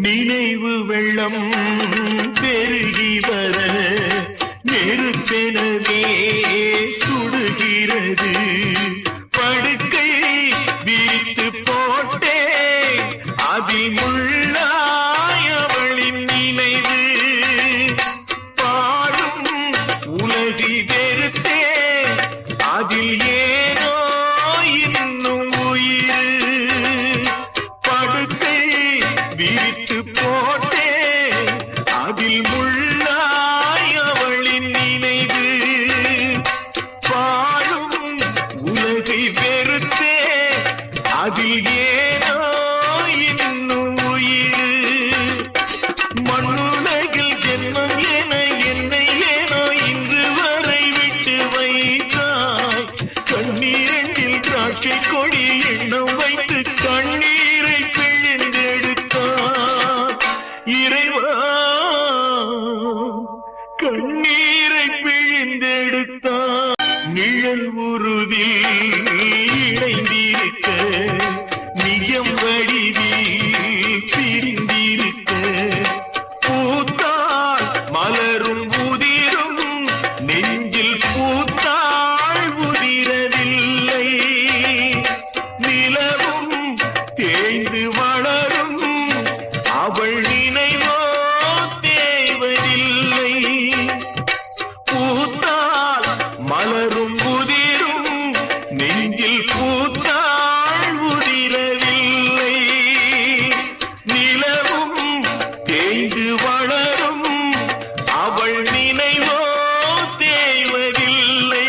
நினைவு வெள்ளம் பெருகி வர நெருப்பெனவே சுடுகிறது. படுக்கை விரித்து போட்டே அதில் முள்ளாய் அவளின் நினைவு. பாடும் உலகி வெறுத்தே அதில் ஏனோ இன்னும் உயிர். படுக்கை விரித்து போட்டே அதில் முள்ளாய் அவளின் நினைவு. பாடும் உலகை வெறுத்தே அதில் ஏனோ இன்னும் உயிர். மண்ணுலகில் ஜென்மம் என என்னை ஏனோ இன்று வரை விட்டு வைத்தாய். கண்ணீரில் திராட்சை கொடி எண்ணம் வைத்து கண்ணீரை பிழிந்தெடுத்தாய். இறைவா, கண்ணீரை பிழிந்தெடுத்தாய். நிழல் உருவில் இணைந்திருக்க நிஜம் வடிவில் பிரிந்திருக்க. பூத்தாள் மலரும் உதிரும் நெஞ்சில் பூத்தாள் உதிரவில்லை. நிலவும் தேய்ந்து வளரும் அவள் நினைவோ தேவதில்லை. பூத்தாள் மலரும் உதிரும் நெஞ்சில் பூத்தாள் உதிரவில்லை. நிலவும் தேய்ந்து வளரும் அவள் நினைவோ தேவதில்லை.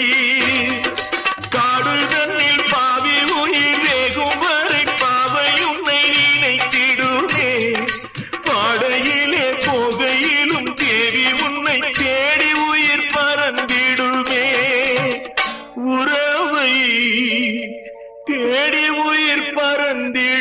காடுதன்னில் பாவி உயிர் வேகும் வரை பாவை உன்னை நினைத்திடுமே. பாடையிலே போகையிலும் தேவி உன்னை தேடி உயிர் பறந்திடுமே. உறவை தேடி உயிர் பறந்திடும்.